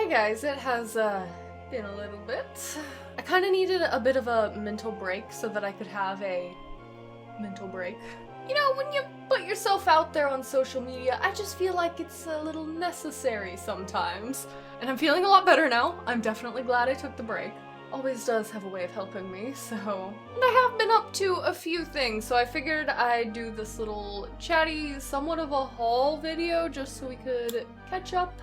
Hey guys, it has been a little bit. I kind of needed a bit of a mental break so that I could have a mental break. You know, when you put yourself out there on social media, I just feel like it's a little necessary sometimes. And I'm feeling a lot better now. I'm definitely glad I took the break. Always does have a way of helping me, so... And I have been up to a few things, so I figured I'd do this little chatty, somewhat of a haul video just so we could catch up.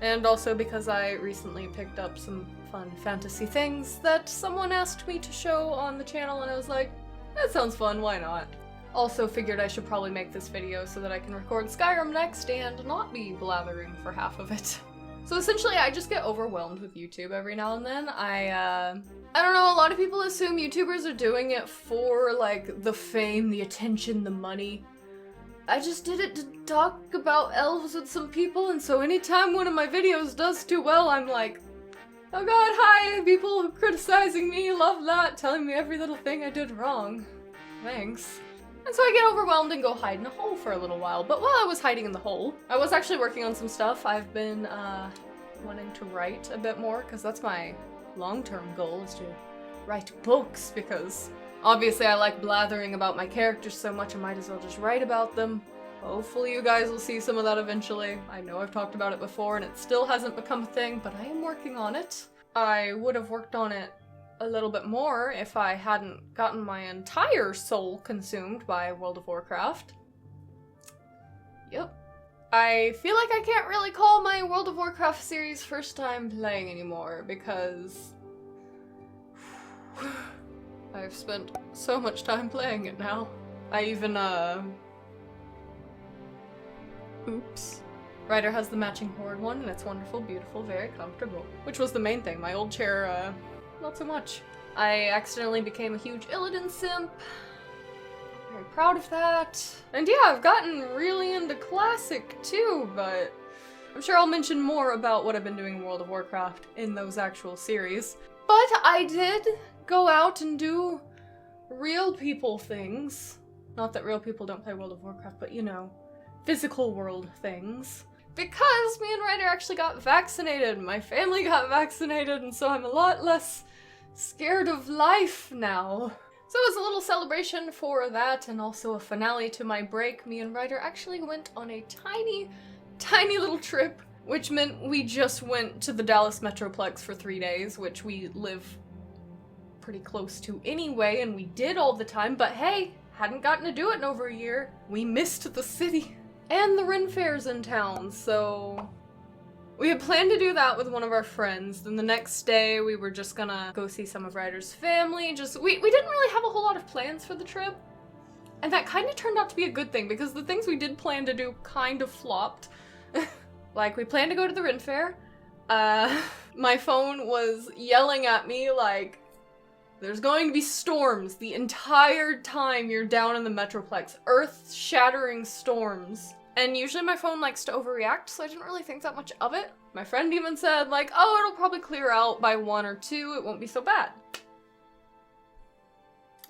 And also because I recently picked up some fun fantasy things that someone asked me to show on the channel, and I was like, that sounds fun, why not? Also figured I should probably make this video so that I can record Skyrim next and not be blathering for half of it. So essentially, I just get overwhelmed with YouTube every now and then. I don't know, a lot of people assume YouTubers are doing it for, like, the fame, the attention, the money. I just did it to talk about elves with some people, and so anytime one of my videos does too well, I'm like, oh god, hi, people criticizing me, love that, telling me every little thing I did wrong. Thanks. And so I get overwhelmed and go hide in a hole for a little while. But while I was hiding in the hole, I was actually working on some stuff. I've been wanting to write a bit more, because that's my long-term goal, is to write books, because obviously I like blathering about my characters so much I might as well just write about them. Hopefully you guys will see some of that eventually. I know I've talked about it before and it still hasn't become a thing, but I am working on it. I would have worked on it a little bit more if I hadn't gotten my entire soul consumed by World of Warcraft. Yep. I feel like I can't really call my World of Warcraft series first time playing anymore because I've spent so much time playing it now. I even, oops. Ryder has the matching horde one and it's wonderful, beautiful, very comfortable. Which was the main thing. My old chair, not so much. I accidentally became a huge Illidan simp. Very proud of that. And yeah, I've gotten really into Classic too, but I'm sure I'll mention more about what I've been doing in World of Warcraft in those actual series. But I did go out and do real people things. Not that real people don't play World of Warcraft, but you know, physical world things. Because me and Ryder actually got vaccinated. My family got vaccinated, and so I'm a lot less scared of life now. So as a little celebration for that, and also a finale to my break, me and Ryder actually went on a tiny, tiny little trip, which meant we just went to the Dallas Metroplex for 3 days, which we live pretty close to anyway, and we did all the time, but hey, hadn't gotten to do it in over a year. We missed the city. And the Ren Fair's in town, so we had planned to do that with one of our friends. Then the next day we were just gonna go see some of Ryder's family. We didn't really have a whole lot of plans for the trip. And that kind of turned out to be a good thing because the things we did plan to do kind of flopped. Like, we planned to go to the Ren Fair. My phone was yelling at me like, there's going to be storms the entire time you're down in the Metroplex. Earth-shattering storms. And usually my phone likes to overreact, so I didn't really think that much of it. My friend even said, like, oh, it'll probably clear out by 1 or 2, it won't be so bad.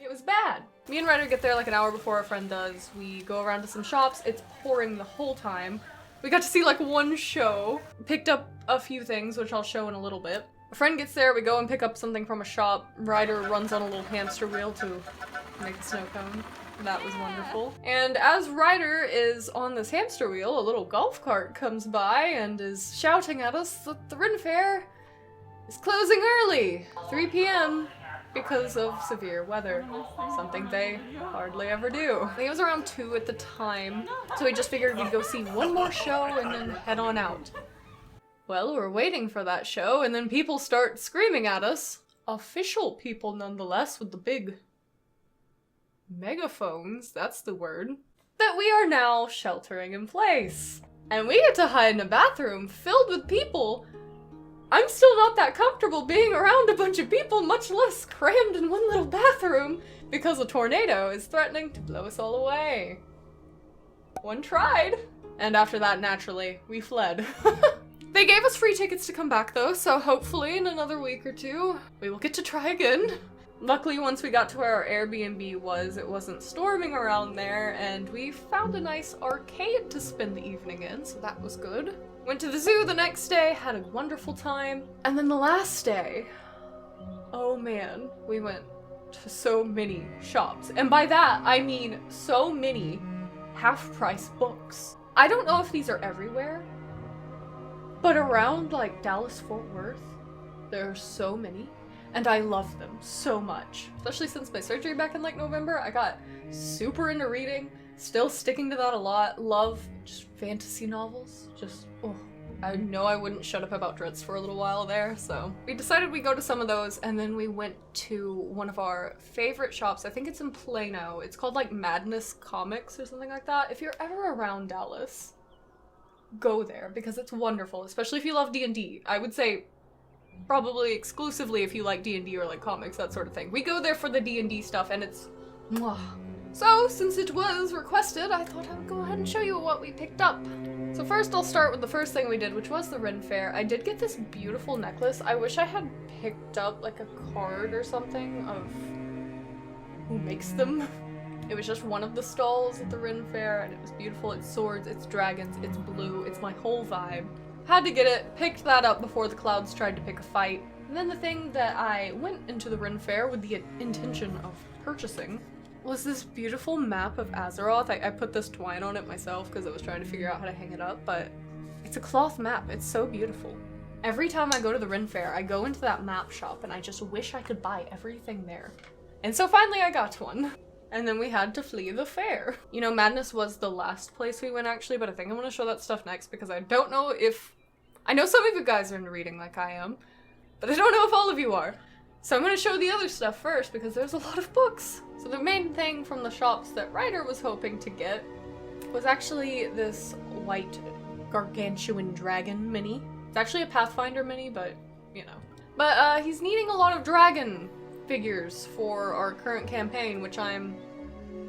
It was bad. Me and Ryder get there like an hour before our friend does. We go around to some shops, it's pouring the whole time. We got to see like one show. Picked up a few things, which I'll show in a little bit. A friend gets there, we go and pick up something from a shop. Ryder runs on a little hamster wheel to make a snow cone. That was wonderful. And as Ryder is on this hamster wheel, a little golf cart comes by and is shouting at us that the Ren Fair is closing early, 3 p.m. because of severe weather. Something they hardly ever do. I think it was around 2 at the time, so we just figured we'd go see one more show and then head on out. Well, we're waiting for that show, and then people start screaming at us. Official people, nonetheless, with the big megaphones, that's the word, that we are now sheltering in place. And we get to hide in a bathroom filled with people. I'm still not that comfortable being around a bunch of people, much less crammed in one little bathroom, because a tornado is threatening to blow us all away. One tried. And after that, naturally, we fled. They gave us free tickets to come back though, so hopefully in another week or 2, we will get to try again. Luckily, once we got to where our Airbnb was, it wasn't storming around there, and we found a nice arcade to spend the evening in, so that was good. Went to the zoo the next day, had a wonderful time. And then the last day, oh man, we went to so many shops. And by that, I mean so many half-price books. I don't know if these are everywhere, but around like Dallas-Fort Worth, there are so many. And I love them so much. Especially since my surgery back in like November, I got super into reading. Still sticking to that a lot. Love just fantasy novels. Just, oh. I know I wouldn't shut up about Dritz for a little while there, so. We decided we'd go to some of those, and then we went to one of our favorite shops. I think it's in Plano. It's called like Madness Comics or something like that. If you're ever around Dallas, go there because it's wonderful, especially if you love D&D. I would say probably exclusively if you like D&D or like comics, that sort of thing. We go there for the D&D stuff, and it's mwah. So, since it was requested, I thought I would go ahead and show you what we picked up. So first I'll start with the first thing we did, which was the Ren Fair. I did get this beautiful necklace. I wish I had picked up like a card or something of who makes them. It was just one of the stalls at the Ren Fair, and it was beautiful. It's swords, it's dragons, it's blue, it's my whole vibe. Had to get it, picked that up before the clouds tried to pick a fight. And then the thing that I went into the Ren Fair with the intention of purchasing was this beautiful map of Azeroth. I put this twine on it myself because I was trying to figure out how to hang it up, but it's a cloth map. It's so beautiful. Every time I go to the Ren Fair, I go into that map shop and I just wish I could buy everything there. And so finally I got one. And then we had to flee the fair. You know, Madness was the last place we went actually, but I think I'm gonna show that stuff next because I don't know if... I know some of you guys are into reading like I am, but I don't know if all of you are. So I'm gonna show the other stuff first because there's a lot of books. So the main thing from the shops that Ryder was hoping to get was actually this white gargantuan dragon mini. It's actually a Pathfinder mini, but you know. But he's needing a lot of dragon figures for our current campaign, which I'm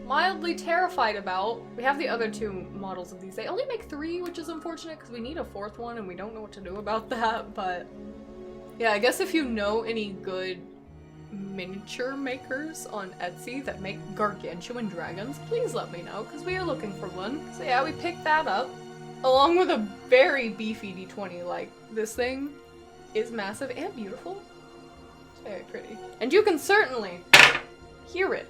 mildly terrified about. We have the other two models of these. They only make 3, which is unfortunate because we need a 4th one and we don't know what to do about that, but yeah, I guess if you know any good miniature makers on Etsy that make gargantuan dragons, please let me know, because we are looking for one. So yeah, we picked that up, along with a very beefy D20. Like, this thing is massive and beautiful. It's very pretty. And you can certainly hear it.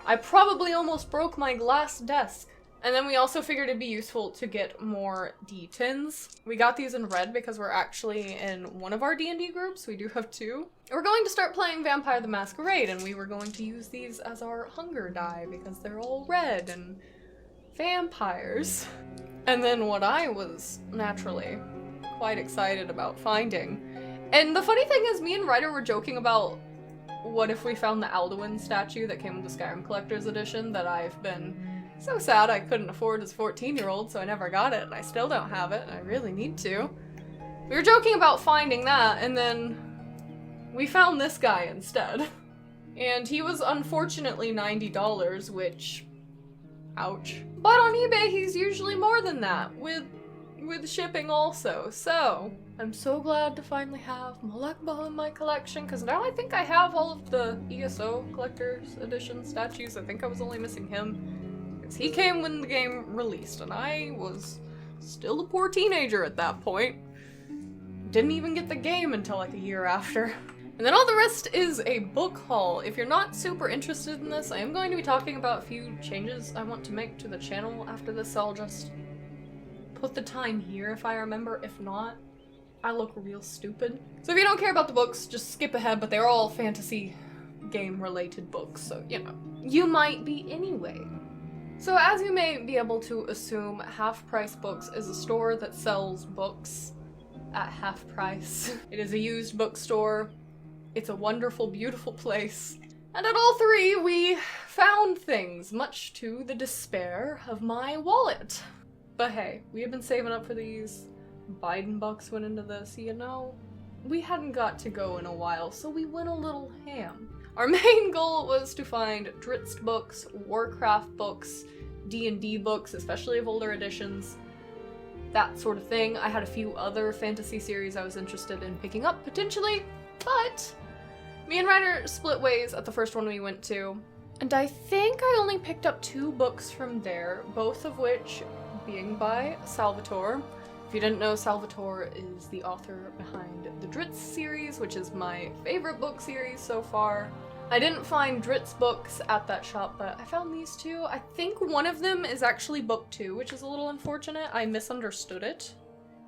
I probably almost broke my glass desk. And then we also figured it'd be useful to get more D10s. We got these in red because we're actually in one of our D&D groups. We do have 2. We're going to start playing Vampire the Masquerade, and we were going to use these as our hunger die because they're all red and vampires. And then what I was naturally quite excited about finding. And the funny thing is, me and Ryder were joking about what if we found the Alduin statue that came with the Skyrim Collector's Edition that I've been so sad I couldn't afford as a 14-year-old, so I never got it, and I still don't have it, and I really need to. We were joking about finding that, and then we found this guy instead. And he was unfortunately $90, which, ouch. But on eBay, he's usually more than that, with shipping also, so I'm so glad to finally have Malekba in my collection, because now I think I have all of the ESO Collector's Edition statues. I think I was only missing him. He came when the game released, and I was still a poor teenager at that point. Didn't even get the game until like a year after. And then all the rest is a book haul. If you're not super interested in this, I am going to be talking about a few changes I want to make to the channel after this, so I'll just put the time here if I remember. If not, I look real stupid. So if you don't care about the books, just skip ahead, but they're all fantasy game-related books, so, you know. You might be anyway. So as you may be able to assume, Half Price Books is a store that sells books at half price. It is a used bookstore. It's a wonderful, beautiful place. And at all 3, we found things, much to the despair of my wallet. But hey, we have been saving up for these. Biden bucks went into this, you know. We hadn't got to go in a while, so we went a little ham. Our main goal was to find Dritz books, Warcraft books, D&D books, especially of older editions, that sort of thing. I had a few other fantasy series I was interested in picking up, potentially, but me and Ryder split ways at the first one we went to, and I think I only picked up 2 books from there, both of which being by Salvatore. If you didn't know, Salvatore is the author behind the Dritz series, which is my favorite book series so far. I didn't find Dritz books at that shop, but I found these two. I think one of them is actually book 2, which is a little unfortunate. I misunderstood it.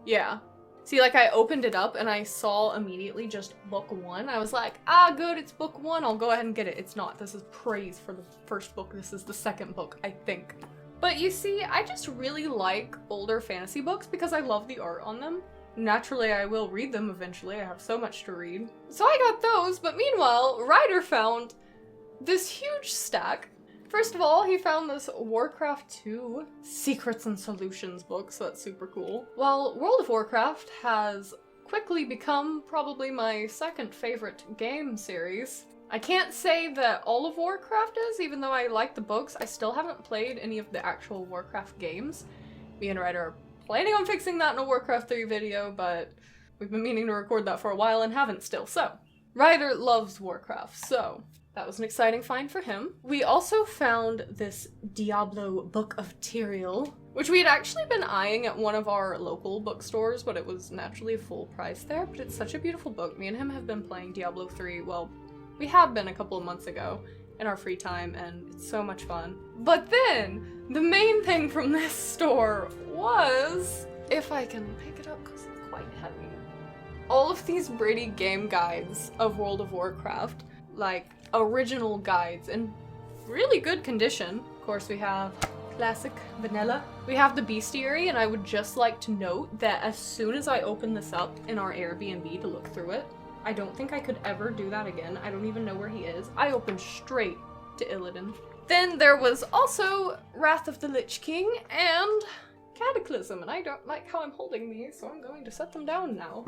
Yeah. See, like, I opened it up and I saw immediately just book 1. I was like, ah, good, it's book 1. I'll go ahead and get it. It's not. This is praise for the first book. This is the second book, I think. But you see, I just really like older fantasy books because I love the art on them. Naturally, I will read them eventually. I have so much to read. So I got those, but meanwhile, Ryder found this huge stack. First of all, he found this Warcraft 2 Secrets and Solutions book, so that's super cool. While World of Warcraft has quickly become probably my second favorite game series, I can't say that all of Warcraft is, even though I like the books. I still haven't played any of the actual Warcraft games. Me and Ryder are planning on fixing that in a Warcraft 3 video, but we've been meaning to record that for a while and haven't still, so. Ryder loves Warcraft, so that was an exciting find for him. We also found this Diablo Book of Tyrael, which we had actually been eyeing at one of our local bookstores, but it was naturally full price there, but it's such a beautiful book. Me and him have been playing Diablo 3, well, we have been a couple of months ago in our free time, and it's so much fun. But then, the main thing from this store was, if I can pick it up because it's quite heavy, all of these Brady game guides of World of Warcraft, like original guides in really good condition. Of course, we have classic vanilla. We have the bestiary, and I would just like to note that as soon as I open this up in our Airbnb to look through it, I don't think I could ever do that again. I don't even know where he is. I opened straight to Illidan. Then there was also Wrath of the Lich King and Cataclysm, and I don't like how I'm holding these, so I'm going to set them down now.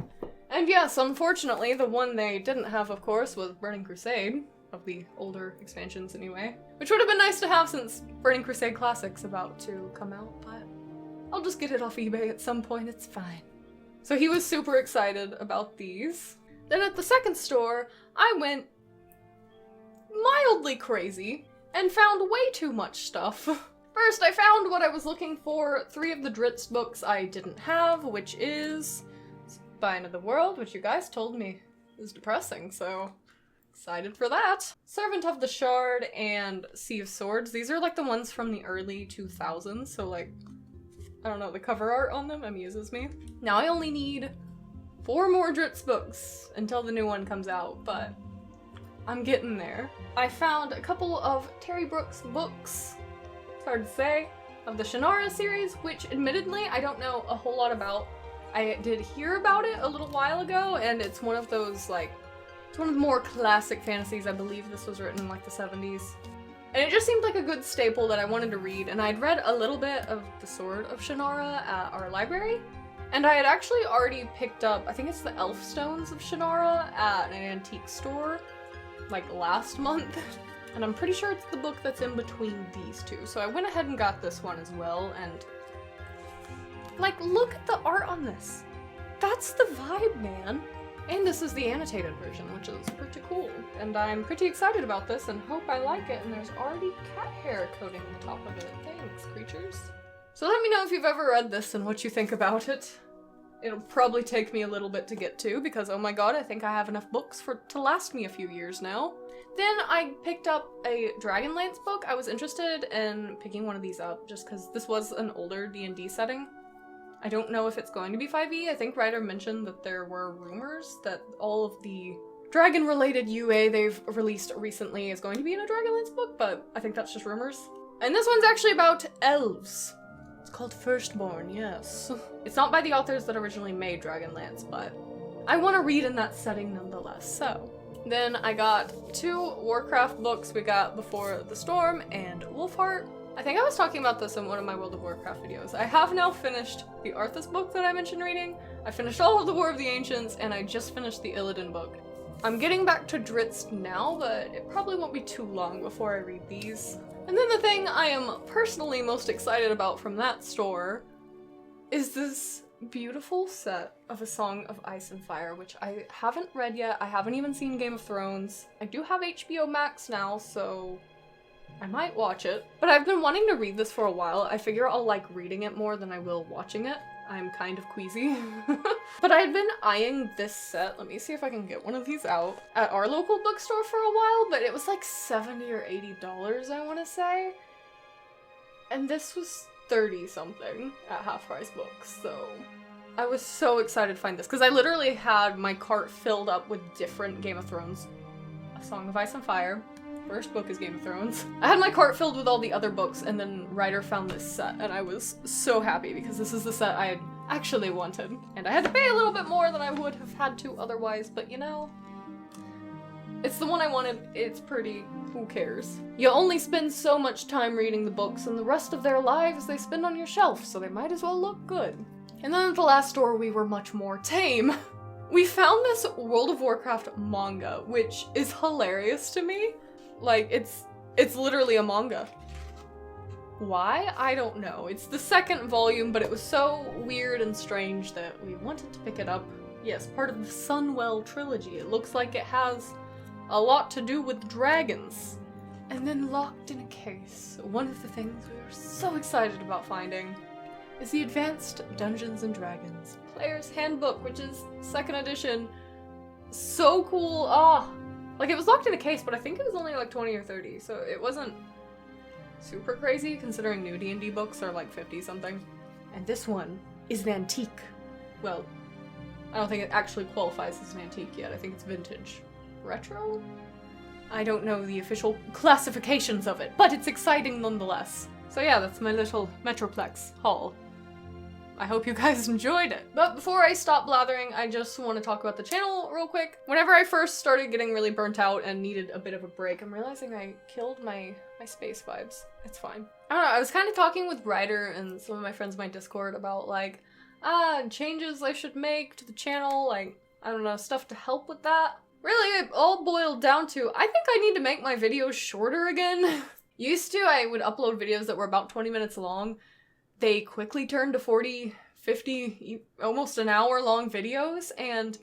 And yes, unfortunately, the one they didn't have, of course, was Burning Crusade, of the older expansions anyway, which would have been nice to have since Burning Crusade Classic's about to come out, but I'll just get it off eBay at some point, it's fine. So he was super excited about these. Then at the second store, I went mildly crazy and found way too much stuff. First, I found what I was looking for, 3 of the Dritz books I didn't have, which is Spine of the World, which you guys told me is depressing, so excited for that. Servant of the Shard and Sea of Swords. These are like the ones from the early 2000s, so like, I don't know, the cover art on them amuses me. Now I only need 4 more Dritz books until the new one comes out, but I'm getting there. I found a couple of Terry Brooks books, it's hard to say, of the Shannara series, which admittedly I don't know a whole lot about. I did hear about it a little while ago, and it's one of those, like, it's one of the more classic fantasies. I believe this was written in like the 70s. And it just seemed like a good staple that I wanted to read, and I'd read a little bit of The Sword of Shannara at our library. And I had actually already picked up, I think it's the Elfstones of Shannara at an antique store, like last month. And I'm pretty sure it's the book that's in between these two. So I went ahead and got this one as well, and like, look at the art on this. That's the vibe, man. And this is the annotated version, which is pretty cool. And I'm pretty excited about this and hope I like it. And there's already cat hair coating the top of it. Thanks, creatures. So let me know if you've ever read this and what you think about it. It'll probably take me a little bit to get to because, oh my god, I think I have enough books to last me a few years now. Then I picked up a Dragonlance book. I was interested in picking one of these up just because this was an older D&D setting. I don't know if it's going to be 5e. I think Ryder mentioned that there were rumors that all of the dragon-related UA they've released recently is going to be in a Dragonlance book, but I think that's just rumors. And this one's actually about elves. It's called Firstborn, yes. It's not by the authors that originally made Dragonlance, but I want to read in that setting nonetheless, so. Then I got 2 Warcraft books. We got Before the Storm and Wolfheart. I think I was talking about this in one of my World of Warcraft videos. I have now finished the Arthas book that I mentioned reading. I finished all of the War of the Ancients, and I just finished the Illidan book. I'm getting back to Dritz now, but it probably won't be too long before I read these. And then the thing I am personally most excited about from that store is this beautiful set of A Song of Ice and Fire, which I haven't read yet. I haven't even seen Game of Thrones. I do have HBO Max now, so I might watch it. But I've been wanting to read this for a while. I figure I'll like reading it more than I will watching it. I'm kind of queasy. But I had been eyeing this set, let me see if I can get one of these out, at our local bookstore for a while, but it was like $70 or $80, I want to say. And this was 30 something at Half Price Books, so I was so excited to find this, because I literally had my cart filled up with different Game of Thrones. A Song of Ice and Fire. First book is Game of Thrones. I had my cart filled with all the other books, and then Ryder found this set, and I was so happy because this is the set I had actually wanted. And I had to pay a little bit more than I would have had to otherwise, but you know, it's the one I wanted, it's pretty, who cares? You only spend so much time reading the books, and the rest of their lives they spend on your shelf, so they might as well look good. And then at the last store we were much more tame. We found this World of Warcraft manga, which is hilarious to me. Like, it's literally a manga. Why? I don't know. It's the second volume, but it was so weird and strange that we wanted to pick it up. Yes, part of the Sunwell trilogy. It looks like it has a lot to do with dragons. And then locked in a case, one of the things we were so excited about finding is the Advanced Dungeons & Dragons Player's Handbook, which is 2nd edition. So cool. Ah. Like, it was locked in a case, but I think it was only like 20 or 30, so it wasn't super crazy considering new D&D books are like 50 something. And this one is an antique. Well, I don't think it actually qualifies as an antique yet. I think it's vintage. Retro? I don't know the official classifications of it, but it's exciting nonetheless. So yeah, that's my little Metroplex haul. I hope you guys enjoyed it. But before I stop blathering, I just want to talk about the channel real quick. Whenever I first started getting really burnt out and needed a bit of a break, I'm realizing I killed my space vibes. It's fine. I don't know, I was kind of talking with Ryder and some of my friends in my Discord about like, changes I should make to the channel, like, I don't know, stuff to help with that. Really, it all boiled down to, I think I need to make my videos shorter again. Used to, I would upload videos that were about 20 minutes long. They quickly turned to 40, 50, almost an hour long videos, and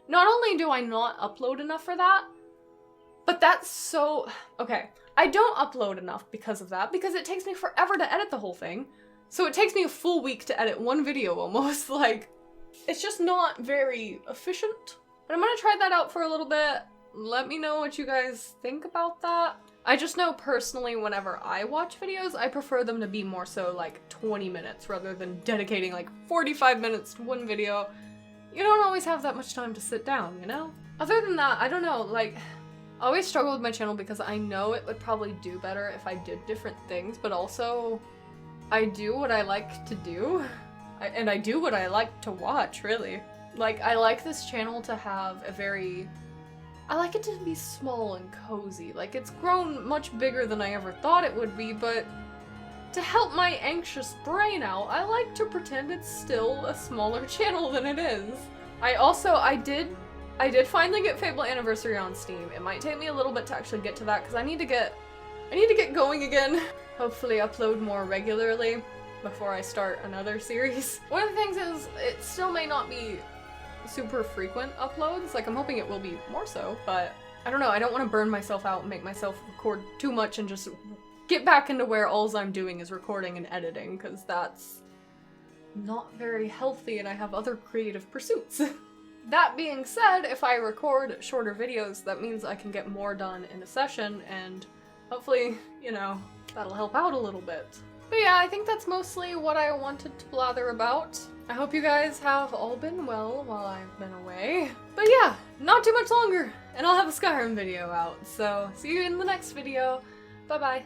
not only do I not upload enough for that, but that's so... Okay, I don't upload enough because of that, because it takes me forever to edit the whole thing. So it takes me a full week to edit one video almost, like, it's just not very efficient. But I'm gonna try that out for a little bit. Let me know what you guys think about that. I just know personally whenever I watch videos, I prefer them to be more so like 20 minutes rather than dedicating like 45 minutes to one video. You don't always have that much time to sit down, you know? Other than that, I don't know, like, I always struggle with my channel because I know it would probably do better if I did different things, but also I do what I like to do, and I do what I like to watch, really. Like, I like this channel to have a very... I like it to be small and cozy. Like, it's grown much bigger than I ever thought it would be, but to help my anxious brain out, I like to pretend it's still a smaller channel than it is. I did finally get Fable Anniversary on Steam. It might take me a little bit to actually get to that, because I need to get going again. Hopefully upload more regularly before I start another series. One of the things is, it still may not be super frequent uploads. Like, I'm hoping it will be more so, but I don't know, I don't want to burn myself out and make myself record too much and just get back into where all I'm doing is recording and editing, because that's not very healthy and I have other creative pursuits. That being said, if I record shorter videos, that means I can get more done in a session, and hopefully, you know, that'll help out a little bit. But yeah, I think that's mostly what I wanted to blather about. I hope you guys have all been well while I've been away. But yeah, not too much longer, and I'll have a Skyrim video out, so see you in the next video. Bye bye.